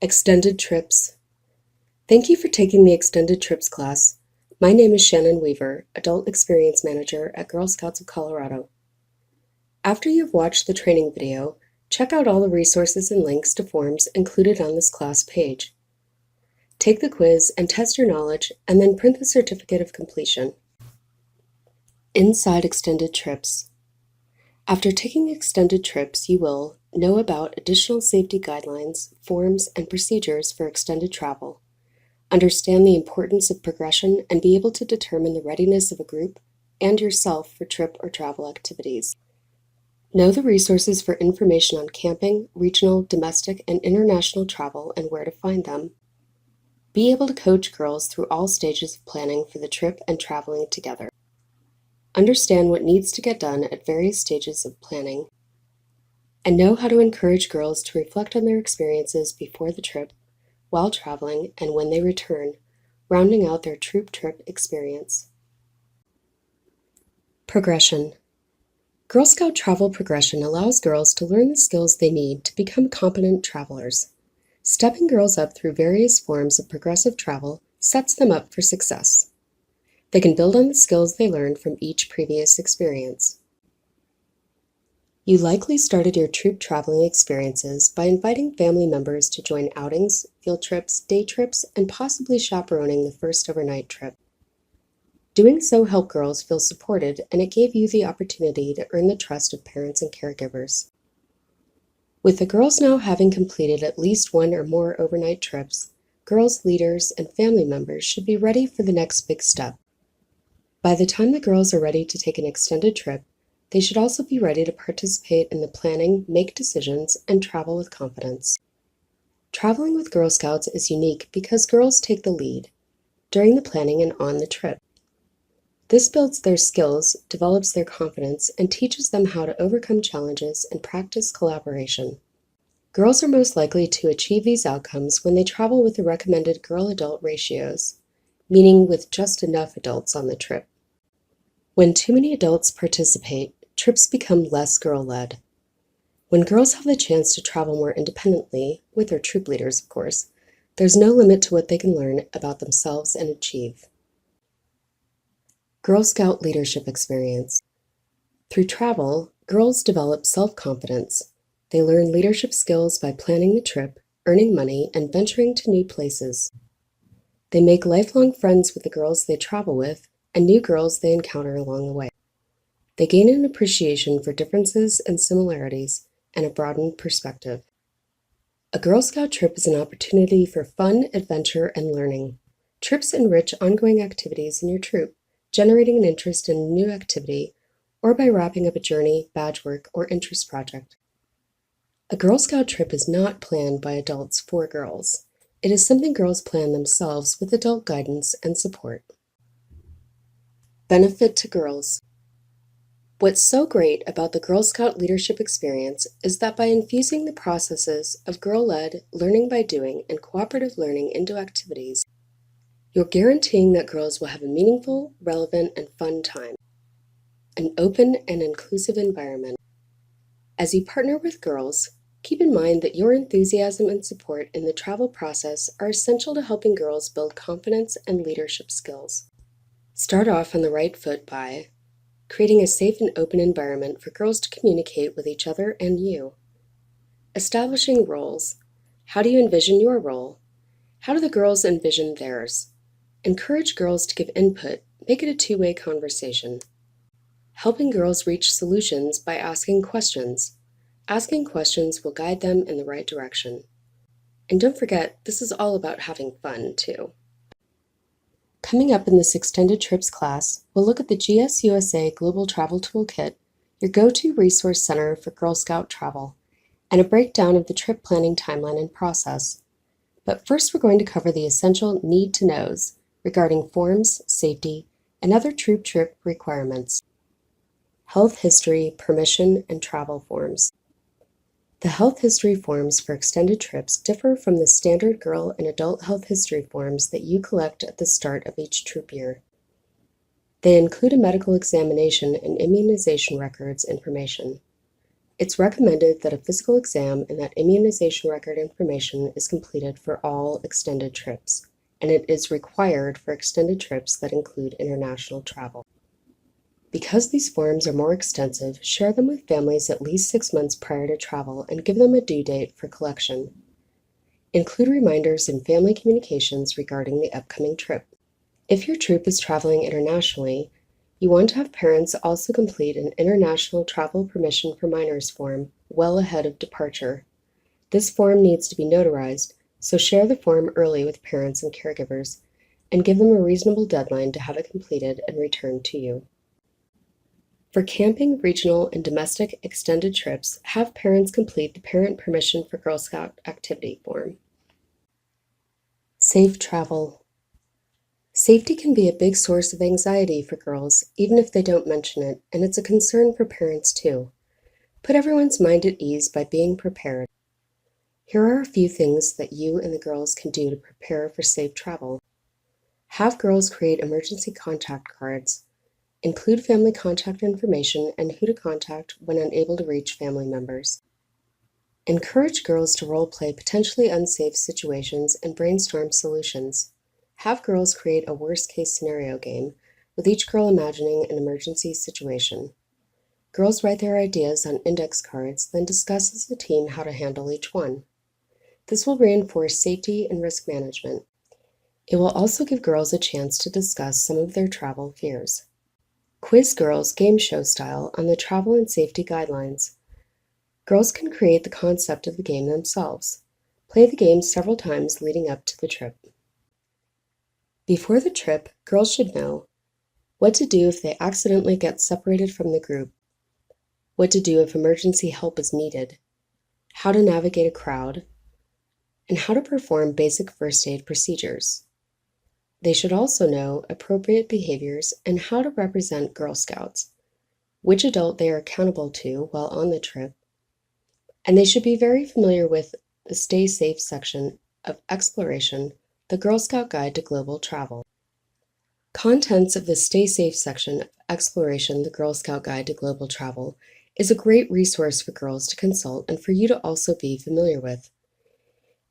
Extended Trips. Thank you for taking the Extended Trips class. My name is Shannon Weaver, Adult Experience Manager at Girl Scouts of Colorado. After you've watched the training video, check out all the resources and links to forms included on this class page. Take the quiz and test your knowledge, and then print the certificate of completion. Inside Extended Trips. After taking Extended Trips, you will know about additional safety guidelines, forms, and procedures for extended travel, understand the importance of progression, and be able to determine the readiness of a group and yourself for trip or travel activities. Know the resources for information on camping, regional, domestic, and international travel and where to find them. Be able to coach girls through all stages of planning for the trip and traveling together. Understand what needs to get done at various stages of planning, and know how to encourage girls to reflect on their experiences before the trip, while traveling, and when they return, rounding out their troop trip experience. Progression. Girl Scout travel progression allows girls to learn the skills they need to become competent travelers. Stepping girls up through various forms of progressive travel sets them up for success. They can build on the skills they learned from each previous experience. You likely started your troop traveling experiences by inviting family members to join outings, field trips, day trips, and possibly chaperoning the first overnight trip. Doing so helped girls feel supported, and it gave you the opportunity to earn the trust of parents and caregivers. With the girls now having completed at least one or more overnight trips, girls, leaders, and family members should be ready for the next big step. By the time the girls are ready to take an extended trip, they should also be ready to participate in the planning, make decisions, and travel with confidence. Traveling with Girl Scouts is unique because girls take the lead during the planning and on the trip. This builds their skills, develops their confidence, and teaches them how to overcome challenges and practice collaboration. Girls are most likely to achieve these outcomes when they travel with the recommended girl-adult ratios, meaning with just enough adults on the trip. When too many adults participate, trips become less girl-led. When girls have the chance to travel more independently, with their troop leaders of course, there's no limit to what they can learn about themselves and achieve. Girl Scout leadership experience. Through travel, girls develop self-confidence. They learn leadership skills by planning the trip, earning money, and venturing to new places. They make lifelong friends with the girls they travel with and new girls they encounter along the way. They gain an appreciation for differences and similarities and a broadened perspective. A Girl Scout trip is an opportunity for fun, adventure, and learning. Trips enrich ongoing activities in your troop, generating an interest in a new activity, or by wrapping up a journey, badge work, or interest project. A Girl Scout trip is not planned by adults for girls. It is something girls plan themselves with adult guidance and support. Benefit to girls. What's so great about the Girl Scout leadership experience is that by infusing the processes of girl-led, learning by doing, and cooperative learning into activities, you're guaranteeing that girls will have a meaningful, relevant, and fun time. An open and inclusive environment. As you partner with girls, keep in mind that your enthusiasm and support in the travel process are essential to helping girls build confidence and leadership skills. Start off on the right foot by creating a safe and open environment for girls to communicate with each other and you. Establishing roles. How do you envision your role? How do the girls envision theirs? Encourage girls to give input, make it a two-way conversation. Helping girls reach solutions by asking questions. Asking questions will guide them in the right direction. And don't forget, this is all about having fun, too. Coming up in this Extended Trips class, we'll look at the GSUSA Global Travel Toolkit, your go-to resource center for Girl Scout travel, and a breakdown of the trip planning timeline and process. But first we're going to cover the essential need-to-knows regarding forms, safety, and other troop trip requirements. Health history, permission, and travel forms. The health history forms for extended trips differ from the standard girl and adult health history forms that you collect at the start of each troop year. They include a medical examination and immunization records information. It's recommended that a physical exam and that immunization record information is completed for all extended trips, and it is required for extended trips that include international travel. Because these forms are more extensive, share them with families at least 6 months prior to travel and give them a due date for collection. Include reminders in family communications regarding the upcoming trip. If your troop is traveling internationally, you want to have parents also complete an International Travel Permission for Minors form well ahead of departure. This form needs to be notarized, so share the form early with parents and caregivers, and give them a reasonable deadline to have it completed and returned to you. For camping, regional, and domestic extended trips, have parents complete the Parent Permission for Girl Scout activity form. Safe travel. Safety can be a big source of anxiety for girls, even if they don't mention it, and it's a concern for parents too. Put everyone's mind at ease by being prepared. Here are a few things that you and the girls can do to prepare for safe travel. Have girls create emergency contact cards. Include family contact information and who to contact when unable to reach family members. Encourage girls to role-play potentially unsafe situations and brainstorm solutions. Have girls create a worst-case scenario game, with each girl imagining an emergency situation. Girls write their ideas on index cards, then discuss as a team how to handle each one. This will reinforce safety and risk management. It will also give girls a chance to discuss some of their travel fears. Quiz girls game show style on the travel and safety guidelines. Girls can create the concept of the game themselves. Play the game several times leading up to the trip. Before the trip, girls should know what to do if they accidentally get separated from the group, what to do if emergency help is needed, how to navigate a crowd, and how to perform basic first aid procedures. They should also know appropriate behaviors and how to represent Girl Scouts, which adult they are accountable to while on the trip, and they should be very familiar with the Stay Safe section of Exploration, the Girl Scout Guide to Global Travel. Contents of the Stay Safe section of Exploration, the Girl Scout Guide to Global Travel is a great resource for girls to consult and for you to also be familiar with.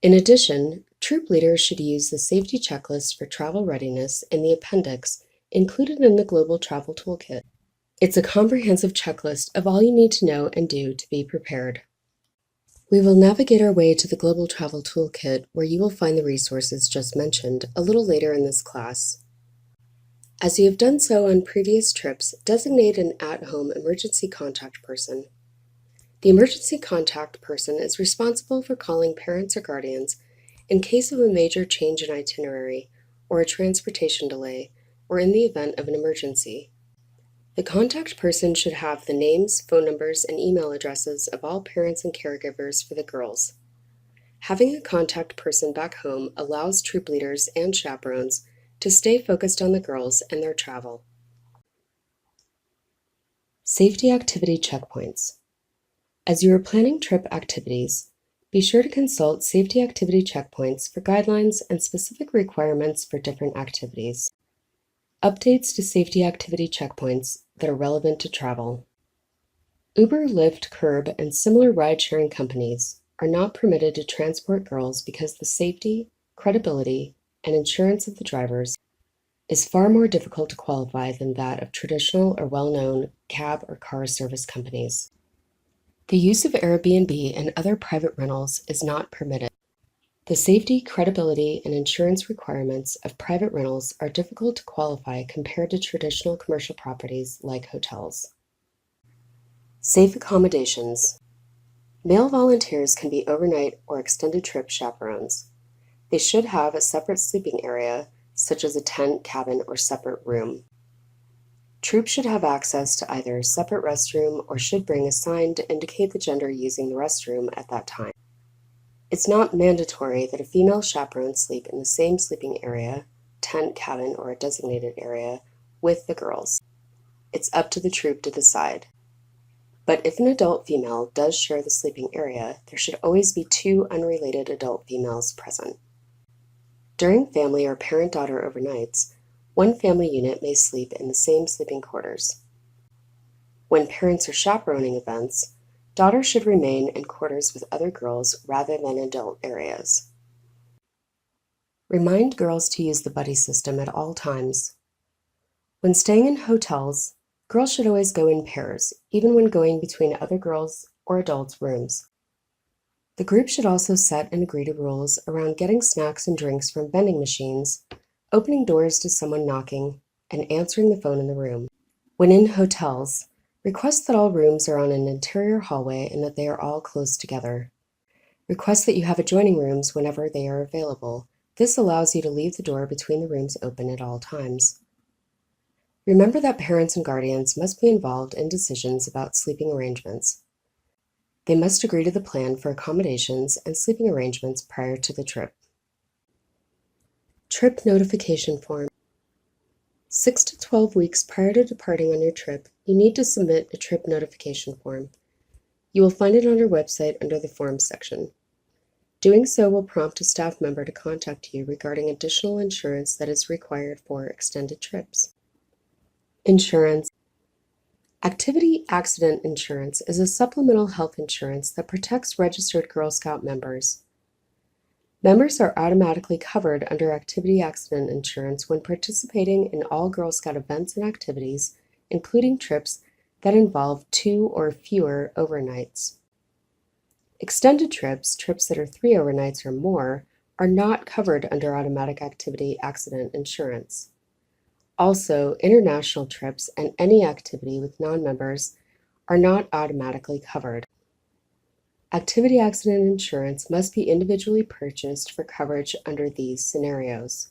In addition, troop leaders should use the safety checklist for travel readiness in the appendix included in the Global Travel Toolkit. It's a comprehensive checklist of all you need to know and do to be prepared. We will navigate our way to the Global Travel Toolkit, where you will find the resources just mentioned, a little later in this class. As you have done so on previous trips, designate an at-home emergency contact person. The emergency contact person is responsible for calling parents or guardians in case of a major change in itinerary or a transportation delay, or in the event of an emergency. The contact person should have the names, phone numbers, and email addresses of all parents and caregivers for the girls. Having a contact person back home allows troop leaders and chaperones to stay focused on the girls and their travel. Safety activity checkpoints. As you are planning trip activities, be sure to consult safety activity checkpoints for guidelines and specific requirements for different activities. Updates to safety activity checkpoints that are relevant to travel. Uber, Lyft, Curb, and similar ride-sharing companies are not permitted to transport girls because the safety, credibility, and insurance of the drivers is far more difficult to qualify than that of traditional or well-known cab or car service companies. The use of Airbnb and other private rentals is not permitted. The safety, credibility, and insurance requirements of private rentals are difficult to qualify compared to traditional commercial properties like hotels. Safe accommodations. Male volunteers can be overnight or extended trip chaperones. They should have a separate sleeping area, such as a tent, cabin, or separate room. Troops should have access to either a separate restroom or should bring a sign to indicate the gender using the restroom at that time. It's not mandatory that a female chaperone sleep in the same sleeping area, tent, cabin, or a designated area with the girls. It's up to the troop to decide. But if an adult female does share the sleeping area, there should always be 2 unrelated adult females present. During family or parent-daughter overnights, one family unit may sleep in the same sleeping quarters. When parents are chaperoning events, Daughters should remain in quarters with other girls rather than adult areas. Remind girls to use the buddy system at all times. When staying in hotels, girls should always go in pairs, even when going between other girls' or adults' rooms. The group should also set and agree to rules around getting snacks and drinks from vending machines, opening doors to someone knocking, and answering the phone in the room. When in hotels, request that all rooms are on an interior hallway and that they are all close together. Request that you have adjoining rooms whenever they are available. This allows you to leave the door between the rooms open at all times. Remember that parents and guardians must be involved in decisions about sleeping arrangements. They must agree to the plan for accommodations and sleeping arrangements prior to the trip. Trip notification form. 6 to 12 weeks prior to departing on your trip, you need to submit a trip notification form. You will find it on our website under the Forms section. Doing so will prompt a staff member to contact you regarding additional insurance that is required for extended trips. Insurance. Activity accident insurance is a supplemental health insurance that protects registered Girl Scout members. Members are automatically covered under activity accident insurance when participating in all Girl Scout events and activities, including trips that involve 2 or fewer overnights. Extended trips, trips that are 3 overnights or more, are not covered under automatic activity accident insurance. Also, international trips and any activity with non-members are not automatically covered. Activity accident insurance must be individually purchased for coverage under these scenarios.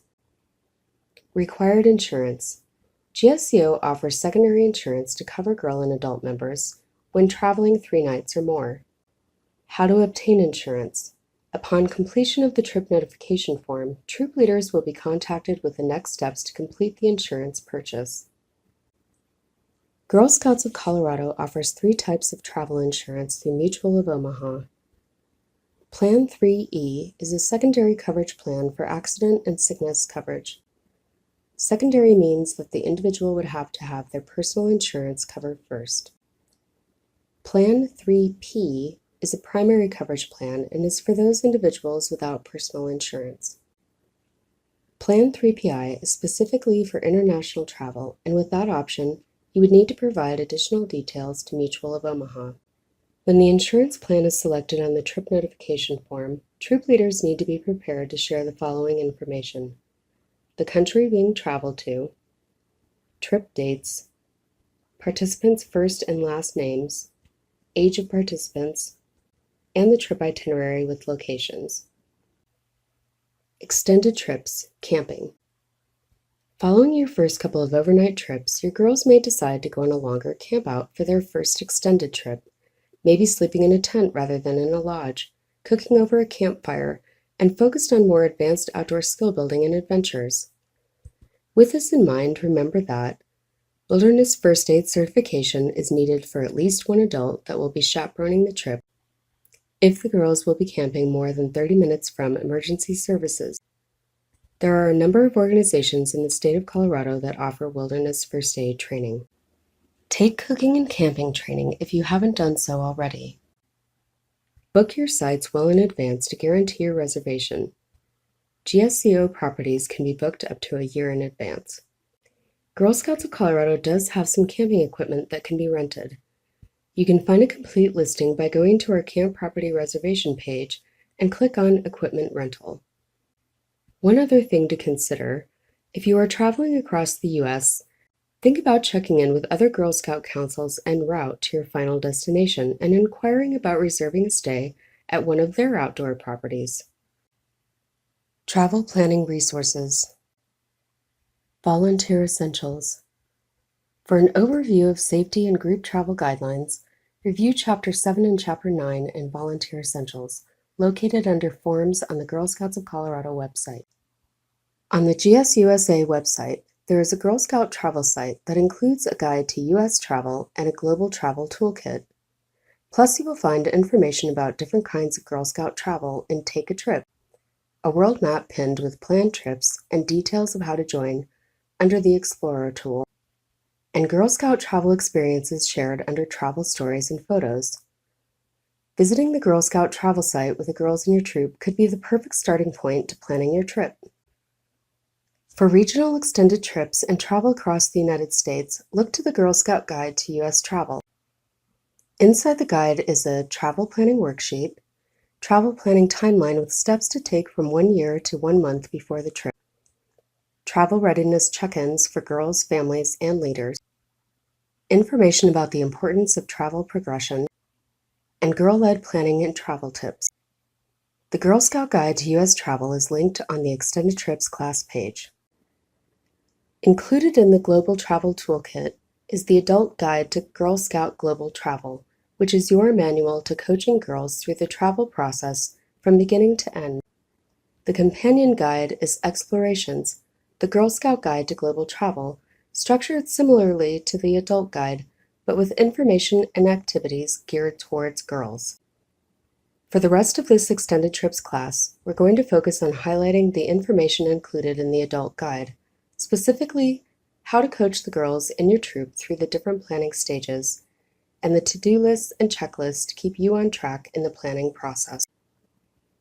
Required insurance. GSCO offers secondary insurance to cover girl and adult members when traveling 3 nights or more. How to obtain insurance. Upon completion of the trip notification form, troop leaders will be contacted with the next steps to complete the insurance purchase. Girl Scouts of Colorado offers 3 types of travel insurance through Mutual of Omaha. Plan 3E is a secondary coverage plan for accident and sickness coverage. Secondary means that the individual would have to have their personal insurance covered first. Plan 3P is a primary coverage plan and is for those individuals without personal insurance. Plan 3PI is specifically for international travel, and with that option, you would need to provide additional details to Mutual of Omaha. When the insurance plan is selected on the trip notification form, troop leaders need to be prepared to share the following information: the country being traveled to, trip dates, participants' first and last names, age of participants, and the trip itinerary with locations. Extended trips, camping. Following your first couple of overnight trips, your girls may decide to go on a longer campout for their first extended trip, maybe sleeping in a tent rather than in a lodge, cooking over a campfire, and focused on more advanced outdoor skill building and adventures. With this in mind, remember that Wilderness First Aid certification is needed for at least 1 adult that will be chaperoning the trip if the girls will be camping more than 30 minutes from emergency services. There are a number of organizations in the state of Colorado that offer wilderness first aid training. Take cooking and camping training if you haven't done so already. Book your sites well in advance to guarantee your reservation. GSCO properties can be booked up to a year in advance. Girl Scouts of Colorado does have some camping equipment that can be rented. You can find a complete listing by going to our camp property reservation page and click on Equipment Rental. One other thing to consider, if you are traveling across the U.S., think about checking in with other Girl Scout councils en route to your final destination and inquiring about reserving a stay at one of their outdoor properties. Travel planning resources. Volunteer essentials. For an overview of safety and group travel guidelines, review Chapter 7 and Chapter 9 in Volunteer Essentials, located under Forms on the Girl Scouts of Colorado website. On the GSUSA website, there is a Girl Scout travel site that includes a guide to U.S. travel and a global travel toolkit. Plus, you will find information about different kinds of Girl Scout travel in Take a Trip, a world map pinned with planned trips and details of how to join under the Explorer tool, and Girl Scout travel experiences shared under Travel Stories and Photos. Visiting the Girl Scout travel site with the girls in your troop could be the perfect starting point to planning your trip. For regional extended trips and travel across the United States, look to the Girl Scout Guide to U.S. Travel. Inside the guide is a travel planning worksheet, travel planning timeline with steps to take from 1 year to 1 month before the trip, travel readiness check-ins for girls, families, and leaders, information about the importance of travel progression, and girl-led planning and travel tips. The Girl Scout Guide to U.S. Travel is linked on the Extended Trips class page. Included in the Global Travel Toolkit is the Adult Guide to Girl Scout Global Travel, which is your manual to coaching girls through the travel process from beginning to end. The companion guide is Explorations, the Girl Scout Guide to Global Travel, structured similarly to the Adult Guide, but with information and activities geared towards girls. For the rest of this Extended Trips class, we're going to focus on highlighting the information included in the Adult Guide, specifically how to coach the girls in your troop through the different planning stages, and the to-do lists and checklists to keep you on track in the planning process.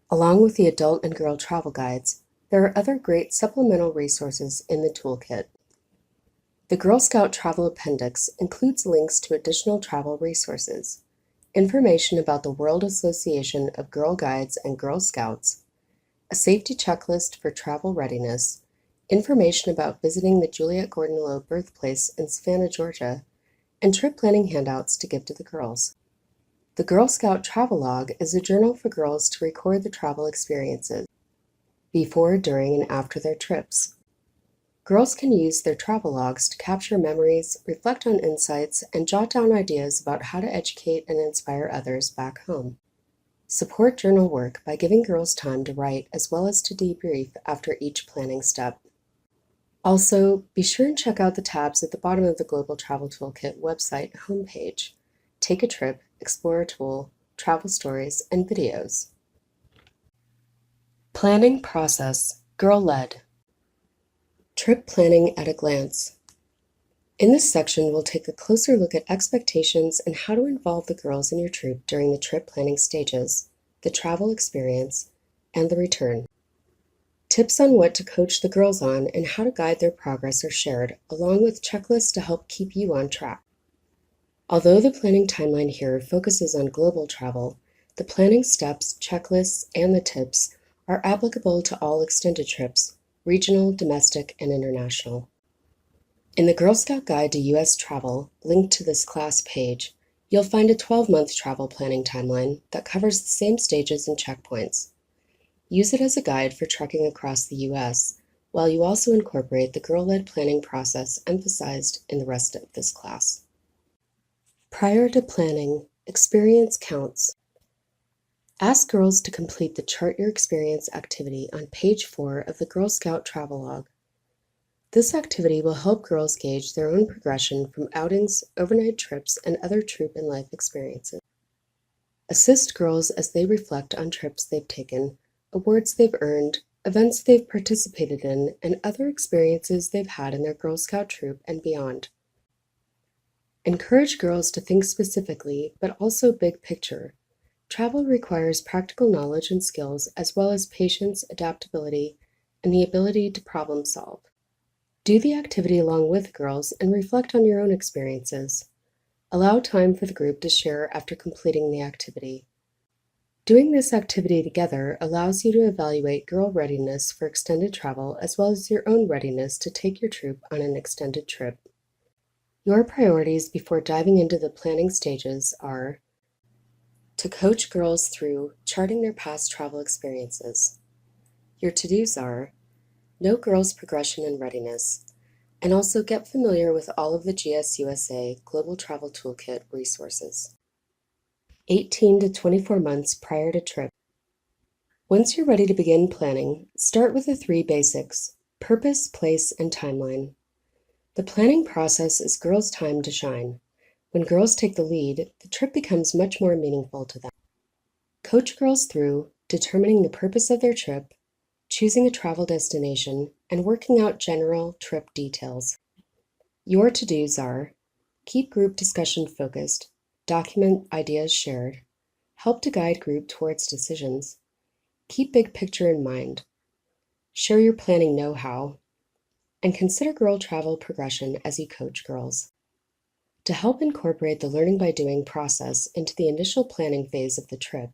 Along with the adult and girl travel guides, there are other great supplemental resources in the toolkit. The Girl Scout Travel Appendix includes links to additional travel resources, information about the World Association of Girl Guides and Girl Scouts, a safety checklist for travel readiness, information about visiting the Juliette Gordon-Low birthplace in Savannah, Georgia, and trip planning handouts to give to the girls. The Girl Scout Travelogue is a journal for girls to record the travel experiences before, during, and after their trips. Girls can use their travel logs to capture memories, reflect on insights, and jot down ideas about how to educate and inspire others back home. Support journal work by giving girls time to write as well as to debrief after each planning step. Also, be sure and check out the tabs at the bottom of the Global Travel Toolkit website homepage. Take a trip, explore a tool, travel stories, and videos. Planning process, girl-led. Trip planning at a glance. In this section, we'll take a closer look at expectations and how to involve the girls in your troop during the trip planning stages, the travel experience, and the return. Tips on what to coach the girls on and how to guide their progress are shared, along with checklists to help keep you on track. Although the planning timeline here focuses on global travel, the planning steps, checklists, and the tips are applicable to all extended trips, regional, domestic, and international. In the Girl Scout Guide to U.S. Travel, linked to this class page, you'll find a 12-month travel planning timeline that covers the same stages and checkpoints. Use it as a guide for trekking across the U.S., while you also incorporate the girl-led planning process emphasized in the rest of this class. Prior to planning, experience counts. Ask girls to complete the Chart Your Experience activity on page 4 of the Girl Scout Travelogue. This activity will help girls gauge their own progression from outings, overnight trips, and other troop and life experiences. Assist girls as they reflect on trips they've taken, awards they've earned, events they've participated in, and other experiences they've had in their Girl Scout troop and beyond. Encourage girls to think specifically, but also big picture. Travel requires practical knowledge and skills, as well as patience, adaptability, and the ability to problem solve. Do the activity along with girls and reflect on your own experiences. Allow time for the group to share after completing the activity. Doing this activity together allows you to evaluate girl readiness for extended travel, as well as your own readiness to take your troop on an extended trip. Your priorities before diving into the planning stages are to coach girls through charting their past travel experiences. Your to-dos are know girls' progression and readiness, and also get familiar with all of the GSUSA Global Travel Toolkit resources. 18 to 24 months prior to trip. Once you're ready to begin planning, start with the 3 basics: purpose, place, and timeline. The planning process is girls' time to shine. When girls take the lead, the trip becomes much more meaningful to them. Coach girls through determining the purpose of their trip, choosing a travel destination, and working out general trip details. Your to-dos are keep group discussion focused, document ideas shared, Help to guide group towards decisions. Keep big picture in mind. Share your planning know-how. And consider girl travel progression as you coach girls. To help incorporate the learning by doing process into the initial planning phase of the trip,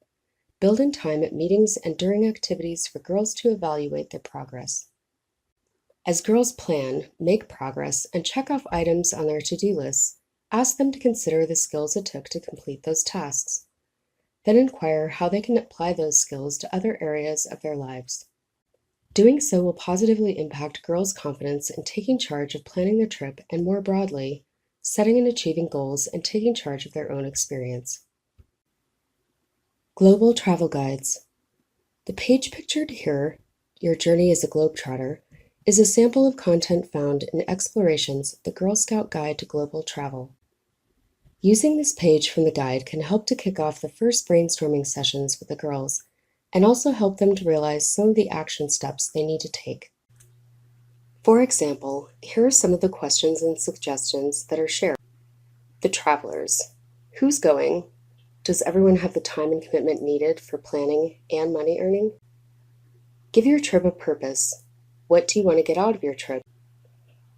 build in time at meetings and during activities for girls to evaluate their progress. As girls plan, make progress, and check off items on their to-do lists, ask them to consider the skills it took to complete those tasks. Then inquire how they can apply those skills to other areas of their lives. Doing so will positively impact girls' confidence in taking charge of planning their trip and, more broadly, setting and achieving goals and taking charge of their own experience. Global Travel Guides. The page pictured here, Your Journey as a Globetrotter, is a sample of content found in Explorations, the Girl Scout Guide to Global Travel. Using this page from the guide can help to kick off the first brainstorming sessions with the girls and also help them to realize some of the action steps they need to take. For example, here are some of the questions and suggestions that are shared. The travelers. Who's going? Does everyone have the time and commitment needed for planning and money earning? Give your trip a purpose. What do you want to get out of your trip?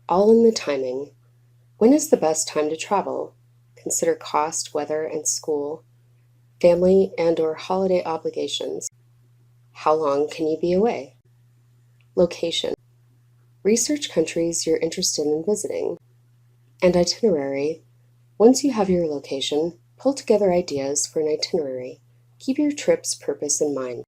All in the timing. When is the best time to travel? Consider cost, weather, and school, family and/or holiday obligations. How long can you be away? Location. Research countries you're interested in visiting. And itinerary. Once you have your location, pull together ideas for an itinerary. Keep your trip's purpose in mind.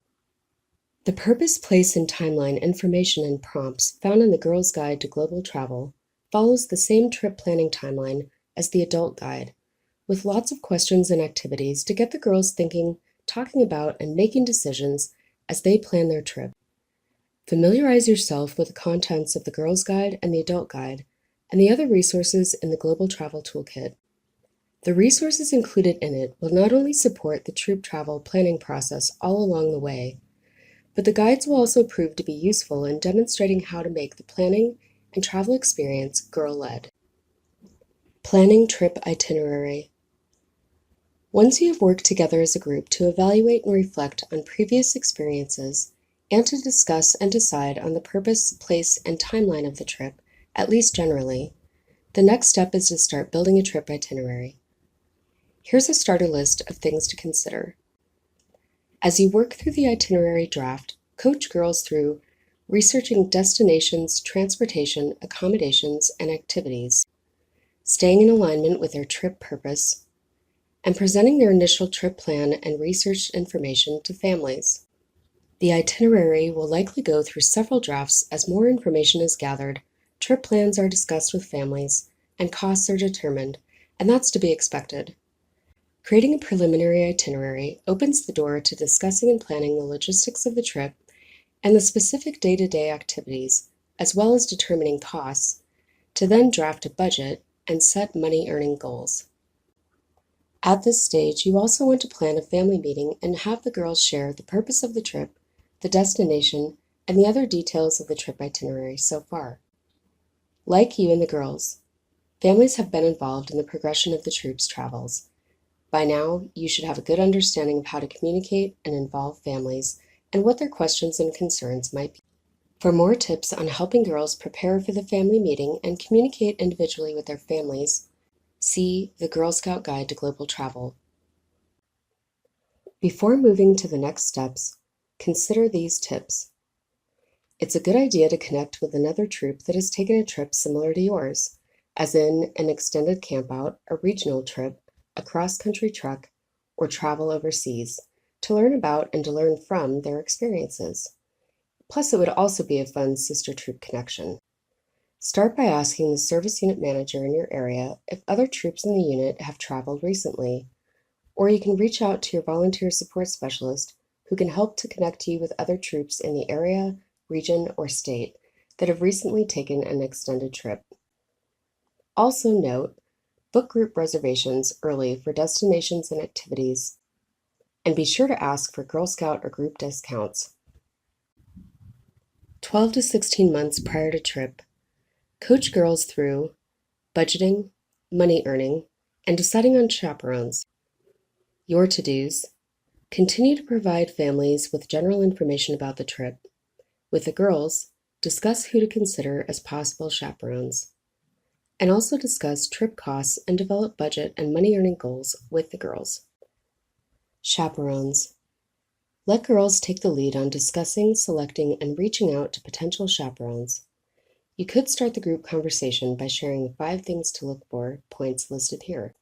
The purpose, place, and timeline information and prompts found in the Girls Guide to Global Travel follows the same trip planning timeline as the adult guide, with lots of questions and activities to get the girls thinking, talking about, and making decisions as they plan their trip. Familiarize yourself with the contents of the Girls Guide and the Adult Guide, and the other resources in the Global Travel Toolkit. The resources included in it will not only support the troop travel planning process all along the way, but the guides will also prove to be useful in demonstrating how to make the planning and travel experience girl-led. Planning trip itinerary. Once you have worked together as a group to evaluate and reflect on previous experiences and to discuss and decide on the purpose, place, and timeline of the trip, at least generally, the next step is to start building a trip itinerary. Here's a starter list of things to consider. As you work through the itinerary draft, coach girls through researching destinations, transportation, accommodations, and activities, staying in alignment with their trip purpose, and presenting their initial trip plan and research information to families. The itinerary will likely go through several drafts as more information is gathered, trip plans are discussed with families, and costs are determined, and that's to be expected. Creating a preliminary itinerary opens the door to discussing and planning the logistics of the trip and the specific day-to-day activities, as well as determining costs, to then draft a budget and set money-earning goals. At this stage, you also want to plan a family meeting and have the girls share the purpose of the trip, the destination, and the other details of the trip itinerary so far. Like you and the girls, families have been involved in the progression of the troop's travels. By now, you should have a good understanding of how to communicate and involve families and what their questions and concerns might be. For more tips on helping girls prepare for the family meeting and communicate individually with their families, see the Girl Scout Guide to Global Travel. Before moving to the next steps, consider these tips. It's a good idea to connect with another troop that has taken a trip similar to yours, as in an extended campout, a regional trip, a cross-country trek, or travel overseas, to learn about and to learn from their experiences. Plus, it would also be a fun sister troop connection. Start by asking the service unit manager in your area if other troops in the unit have traveled recently, or you can reach out to your volunteer support specialist who can help to connect you with other troops in the area, region, or state that have recently taken an extended trip. Also note, book group reservations early for destinations and activities, and be sure to ask for Girl Scout or group discounts. 12 to 16 months prior to trip, coach girls through budgeting, money earning, and deciding on chaperones. Your to-dos: Continue to provide families with general information about the trip. With the girls, discuss who to consider as possible chaperones. And also discuss trip costs and develop budget and money-earning goals with the girls. Chaperones. Let girls take the lead on discussing, selecting, and reaching out to potential chaperones. You could start the group conversation by sharing the 5 things to look for points listed here,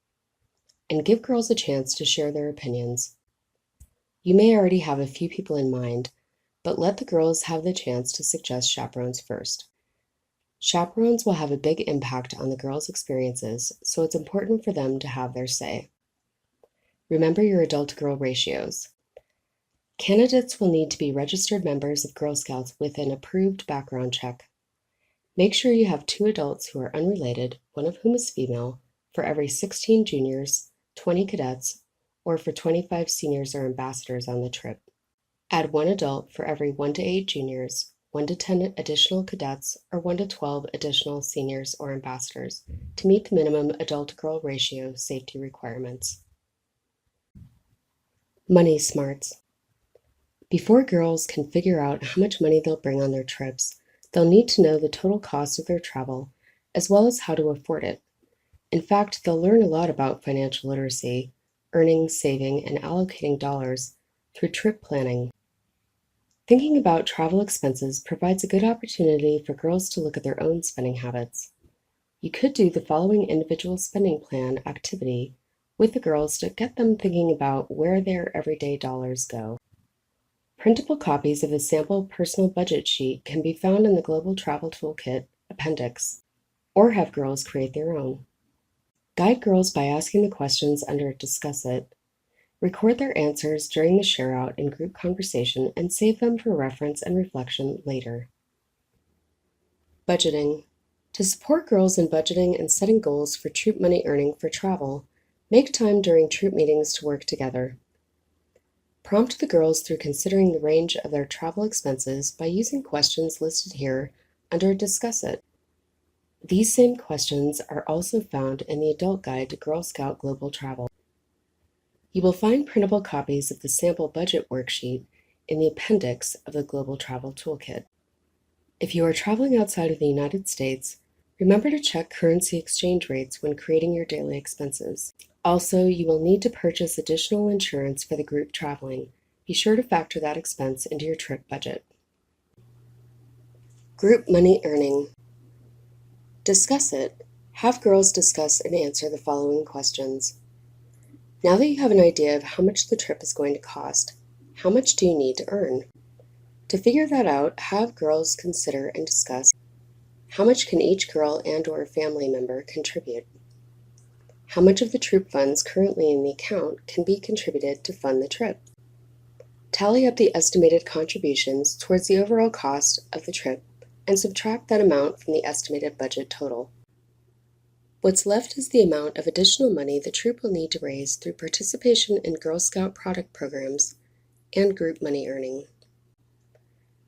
and give girls a chance to share their opinions. You may already have a few people in mind, but let the girls have the chance to suggest chaperones first. Chaperones will have a big impact on the girls' experiences, so it's important for them to have their say. Remember your adult-to-girl ratios. Candidates will need to be registered members of Girl Scouts with an approved background check. Make sure you have 2 adults who are unrelated, one of whom is female, for every 16 juniors, 20 cadets, or for 25 seniors or ambassadors on the trip. Add 1 adult for every 1 to 8 juniors, 1 to 10 additional cadets, or 1 to 12 additional seniors or ambassadors to meet the minimum adult-to-girl ratio safety requirements. Money smarts. Before girls can figure out how much money they'll bring on their trips, they'll need to know the total cost of their travel, as well as how to afford it. In fact, they'll learn a lot about financial literacy, earning, saving, and allocating dollars through trip planning. Thinking about travel expenses provides a good opportunity for girls to look at their own spending habits. You could do the following individual spending plan activity with the girls to get them thinking about where their everyday dollars go. Printable copies of the sample personal budget sheet can be found in the Global Travel Toolkit appendix, or have girls create their own. Guide girls by asking the questions under Discuss It. Record their answers during the share-out in group conversation and save them for reference and reflection later. Budgeting. To support girls in budgeting and setting goals for troop money earning for travel, make time during troop meetings to work together. Prompt the girls through considering the range of their travel expenses by using questions listed here under Discuss It. These same questions are also found in the Adult Guide to Girl Scout Global Travel. You will find printable copies of the sample budget worksheet in the appendix of the Global Travel Toolkit. If you are traveling outside of the United States, remember to check currency exchange rates when creating your daily expenses. Also, you will need to purchase additional insurance for the group traveling. Be sure to factor that expense into your trip budget. Group money earning. Discuss it. Have girls discuss and answer the following questions. Now that you have an idea of how much the trip is going to cost, how much do you need to earn? To figure that out, have girls consider and discuss how much can each girl and/or family member contribute. How much of the troop funds currently in the account can be contributed to fund the trip? Tally up the estimated contributions towards the overall cost of the trip and subtract that amount from the estimated budget total. What's left is the amount of additional money the troop will need to raise through participation in Girl Scout product programs and group money earning.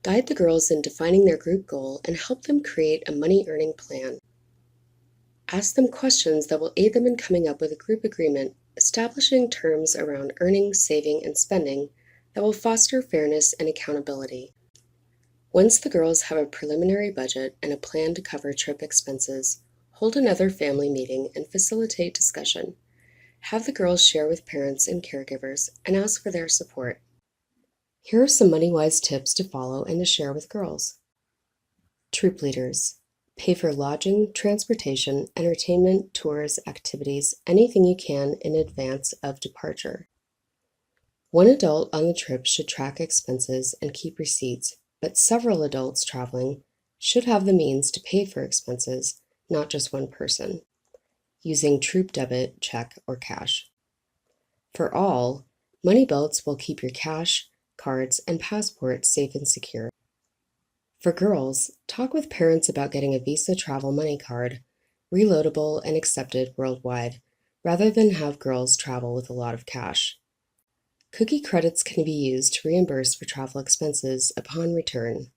Guide the girls in defining their group goal and help them create a money earning plan. Ask them questions that will aid them in coming up with a group agreement, establishing terms around earning, saving, and spending that will foster fairness and accountability. Once the girls have a preliminary budget and a plan to cover trip expenses, hold another family meeting and facilitate discussion. Have the girls share with parents and caregivers and ask for their support. Here are some money-wise tips to follow and to share with girls. Troop leaders. Pay for lodging, transportation, entertainment, tours, activities, anything you can in advance of departure. One adult on the trip should track expenses and keep receipts, but several adults traveling should have the means to pay for expenses, not just one person, using troop debit, check, or cash. For all, money belts will keep your cash, cards, and passports safe and secure. For girls, talk with parents about getting a Visa travel money card, reloadable and accepted worldwide, rather than have girls travel with a lot of cash. Cookie credits can be used to reimburse for travel expenses upon return.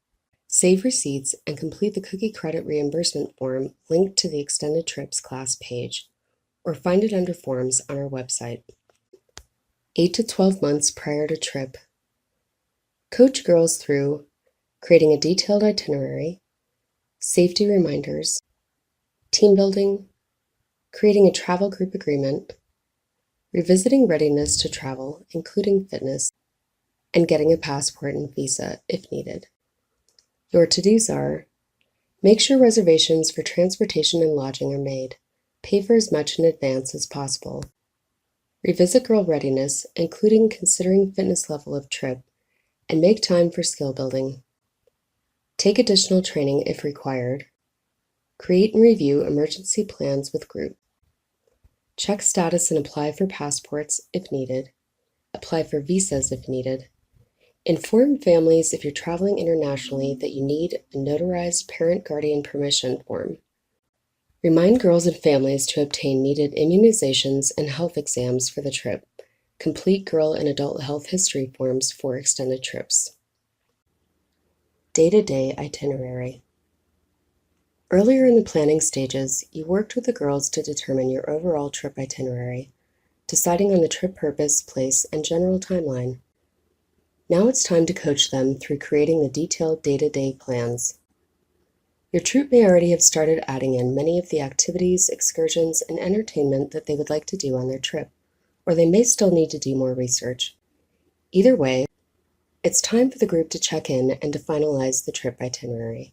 Save receipts and complete the cookie credit reimbursement form linked to the Extended Trips class page, or find it under Forms on our website. 8 to 12 months prior to trip. Coach girls through creating a detailed itinerary, safety reminders, team building, creating a travel group agreement, revisiting readiness to travel, including fitness, and getting a passport and visa if needed. Your to-dos are: make sure reservations for transportation and lodging are made. Pay for as much in advance as possible. Revisit girl readiness, including considering fitness level of trip, and make time for skill building. Take additional training if required. Create and review emergency plans with group. Check status and apply for passports if needed. Apply for visas if needed. Inform families if you're traveling internationally that you need a notarized parent-guardian permission form. Remind girls and families to obtain needed immunizations and health exams for the trip. Complete girl and adult health history forms for extended trips. Day-to-day itinerary. Earlier in the planning stages, you worked with the girls to determine your overall trip itinerary, deciding on the trip purpose, place, and general timeline. Now it's time to coach them through creating the detailed day-to-day plans. Your troop may already have started adding in many of the activities, excursions, and entertainment that they would like to do on their trip, or they may still need to do more research. Either way, it's time for the group to check in and to finalize the trip itinerary.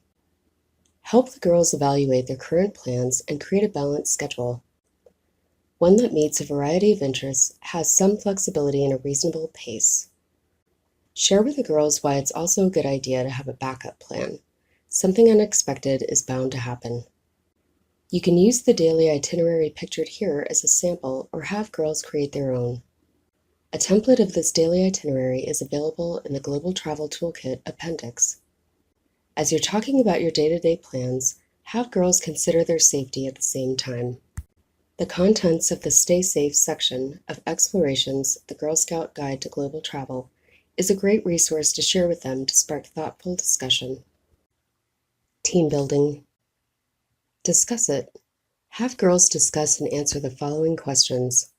Help the girls evaluate their current plans and create a balanced schedule. One that meets a variety of interests, has some flexibility and a reasonable pace. Share with the girls why it's also a good idea to have a backup plan. Something unexpected is bound to happen. You can use the daily itinerary pictured here as a sample or have girls create their own. A template of this daily itinerary is available in the Global Travel Toolkit appendix. As you're talking about your day-to-day plans, have girls consider their safety at the same time. The contents of the Stay Safe section of Explorations, the Girl Scout Guide to Global Travel, is a great resource to share with them to spark thoughtful discussion. Team building. Discuss it. Have girls discuss and answer the following questions.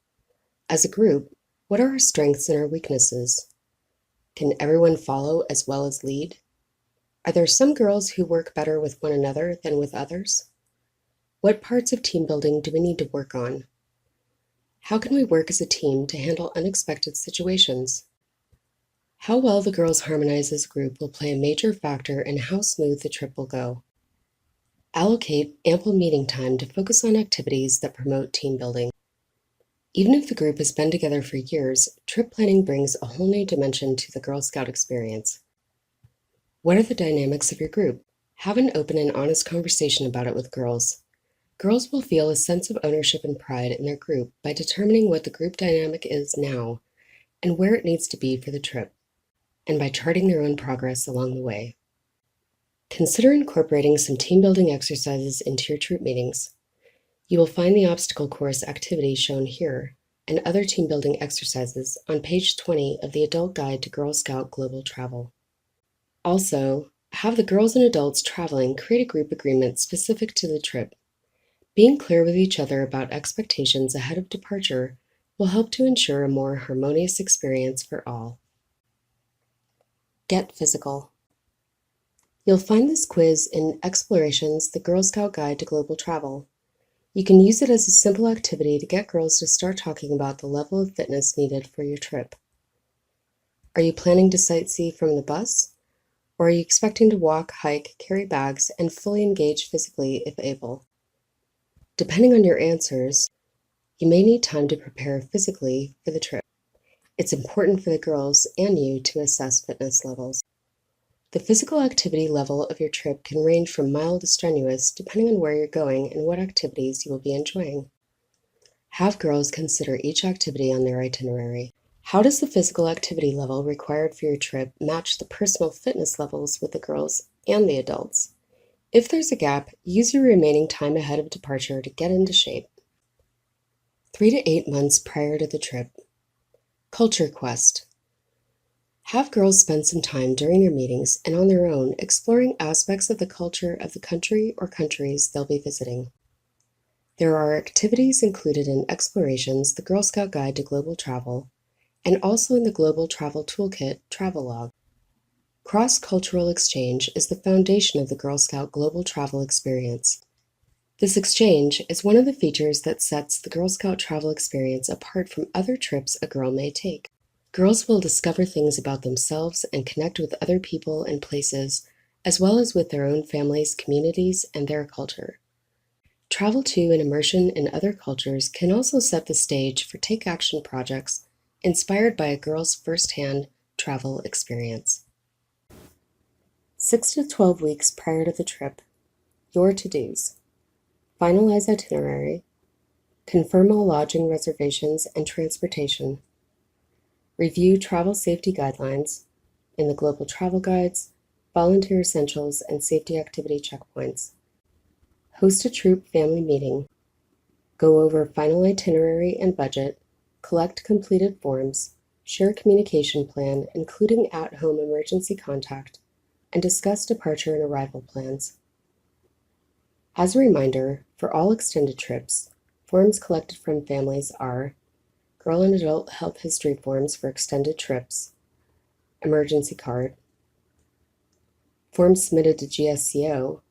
As a group, what are our strengths and our weaknesses? Can everyone follow as well as lead? Are there some girls who work better with one another than with others? What parts of team building do we need to work on? How can we work as a team to handle unexpected situations? How well the girls harmonize as a group will play a major factor in how smooth the trip will go. Allocate ample meeting time to focus on activities that promote team building. Even if the group has been together for years, trip planning brings a whole new dimension to the Girl Scout experience. What are the dynamics of your group? Have an open and honest conversation about it with girls. Girls will feel a sense of ownership and pride in their group by determining what the group dynamic is now and where it needs to be for the trip, and by charting their own progress along the way. Consider incorporating some team-building exercises into your troop meetings. You will find the obstacle course activity shown here and other team-building exercises on page 20 of the Adult Guide to Girl Scout Global Travel. Also, have the girls and adults traveling create a group agreement specific to the trip. Being clear with each other about expectations ahead of departure will help to ensure a more harmonious experience for all. Get physical. You'll find this quiz in Explorations, the Girl Scout Guide to Global Travel. You can use it as a simple activity to get girls to start talking about the level of fitness needed for your trip. Are you planning to sightsee from the bus? Or are you expecting to walk, hike, carry bags, and fully engage physically if able? Depending on your answers, you may need time to prepare physically for the trip. It's important for the girls and you to assess fitness levels. The physical activity level of your trip can range from mild to strenuous depending on where you're going and what activities you will be enjoying. Have girls consider each activity on their itinerary. How does the physical activity level required for your trip match the personal fitness levels with the girls and the adults? If there's a gap, use your remaining time ahead of departure to get into shape. 3 to 8 months prior to the trip. Culture Quest. Have girls spend some time during their meetings and on their own exploring aspects of the culture of the country or countries they'll be visiting. There are activities included in Explorations, the Girl Scout Guide to Global Travel, and also in the Global Travel Toolkit Travelogue. Cross-cultural exchange is the foundation of the Girl Scout Global Travel Experience. This exchange is one of the features that sets the Girl Scout travel experience apart from other trips a girl may take. Girls will discover things about themselves and connect with other people and places, as well as with their own families, communities, and their culture. Travel to and immersion in other cultures can also set the stage for take-action projects inspired by a girl's first-hand travel experience. 6 to 12 weeks prior to the trip, your to-dos. Finalize itinerary. Confirm all lodging reservations and transportation. Review travel safety guidelines in the global travel guides, volunteer essentials, and safety activity checkpoints. Host a troop family meeting. Go over final itinerary and budget. Collect completed forms. Share a communication plan, including at-home emergency contact, and discuss departure and arrival plans. As a reminder, for all extended trips, forms collected from families are girl and adult health history forms for extended trips, emergency card, forms submitted to GSCO,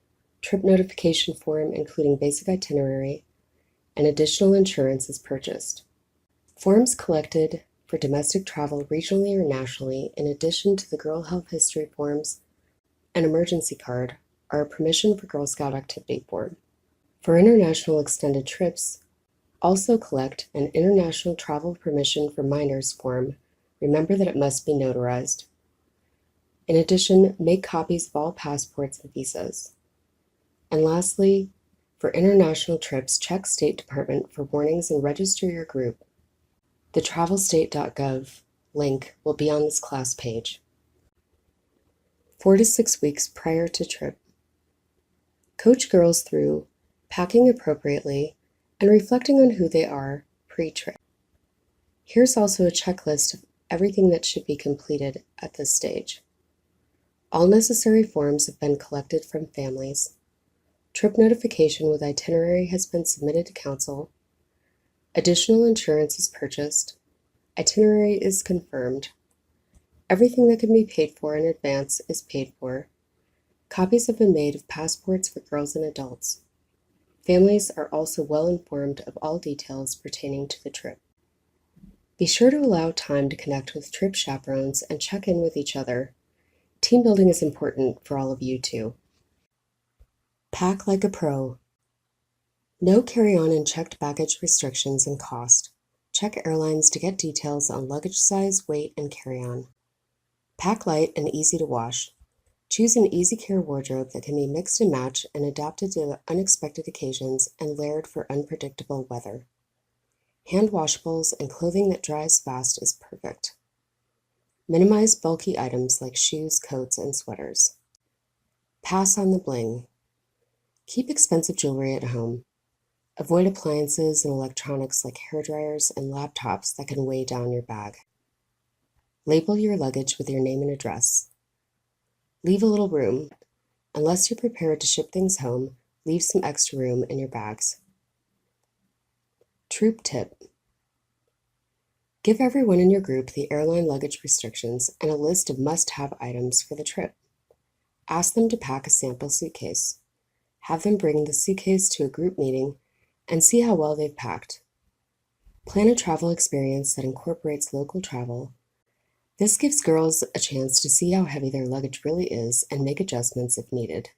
trip notification form including basic itinerary, and additional insurance is purchased. Forms collected for domestic travel regionally or nationally, in addition to the girl health history forms and emergency card, are a permission for Girl Scout activity form. For international extended trips, also collect an International Travel Permission for Minors form. Remember that it must be notarized. In addition, make copies of all passports and visas. And lastly, for international trips, check State Department for warnings and register your group. The travelstate.gov link will be on this class page. 4 to 6 weeks prior to trip. Coach girls through packing appropriately and reflecting on who they are pre-trip. Here's also a checklist of everything that should be completed at this stage. All necessary forms have been collected from families. Trip notification with itinerary has been submitted to council. Additional insurance is purchased. Itinerary is confirmed. Everything that can be paid for in advance is paid for. Copies have been made of passports for girls and adults. Families are also well informed of all details pertaining to the trip. Be sure to allow time to connect with trip chaperones and check in with each other. Team building is important for all of you too. Pack like a pro. No carry-on and checked baggage restrictions and cost. Check airlines to get details on luggage size, weight, and carry-on. Pack light and easy to wash. Choose an easy care wardrobe that can be mixed and matched and adapted to unexpected occasions and layered for unpredictable weather. Hand washables and clothing that dries fast is perfect. Minimize bulky items like shoes, coats, and sweaters. Pass on the bling. Keep expensive jewelry at home. Avoid appliances and electronics like hairdryers and laptops that can weigh down your bag. Label your luggage with your name and address. Leave a little room. Unless you're prepared to ship things home, leave some extra room in your bags. Troop tip. Give everyone in your group the airline luggage restrictions and a list of must-have items for the trip. Ask them to pack a sample suitcase. Have them bring the suitcase to a group meeting and see how well they've packed. Plan a travel experience that incorporates local travel. This gives girls a chance to see how heavy their luggage really is and make adjustments if needed.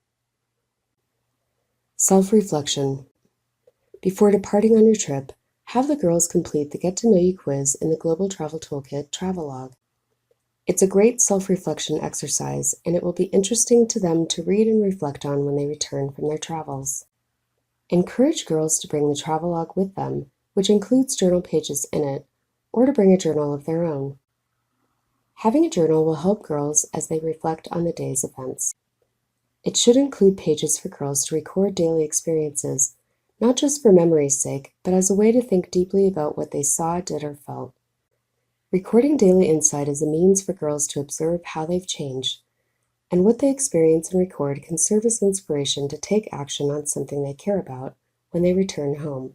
Self-reflection. Before departing on your trip, have the girls complete the Get to Know You quiz in the Global Travel Toolkit Travelogue. It's a great self-reflection exercise, and it will be interesting to them to read and reflect on when they return from their travels. Encourage girls to bring the travelogue with them, which includes journal pages in it, or to bring a journal of their own. Having a journal will help girls as they reflect on the day's events. It should include pages for girls to record daily experiences, not just for memory's sake, but as a way to think deeply about what they saw, did, or felt. Recording daily insight is a means for girls to observe how they've changed, and what they experience and record can serve as inspiration to take action on something they care about when they return home.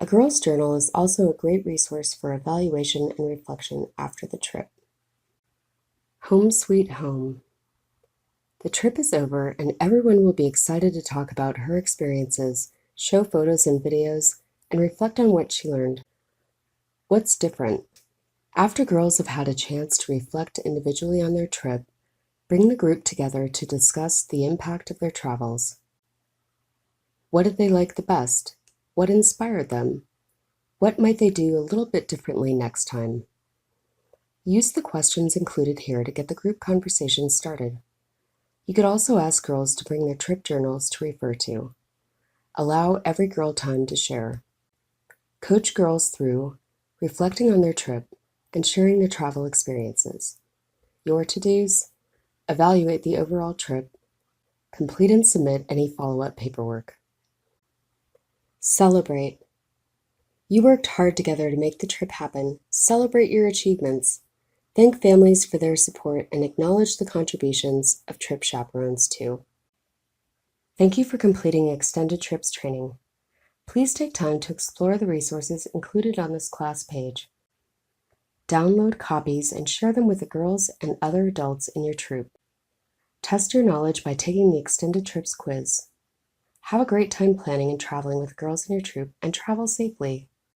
A girl's journal is also a great resource for evaluation and reflection after the trip. Home sweet home. The trip is over and everyone will be excited to talk about her experiences, show photos and videos, and reflect on what she learned. What's different? After girls have had a chance to reflect individually on their trip, bring the group together to discuss the impact of their travels. What did they like the best? What inspired them? What might they do a little bit differently next time? Use the questions included here to get the group conversation started. You could also ask girls to bring their trip journals to refer to. Allow every girl time to share. Coach girls through reflecting on their trip and sharing their travel experiences. Your to-dos: evaluate the overall trip, complete and submit any follow-up paperwork. Celebrate. You worked hard together to make the trip happen. Celebrate your achievements. Thank families for their support and acknowledge the contributions of trip chaperones too. Thank you for completing extended trips training. Please take time to explore the resources included on this class page. Download copies and share them with the girls and other adults in your troop. Test your knowledge by taking the Extended Trips quiz. Have a great time planning and traveling with girls in your troop and travel safely.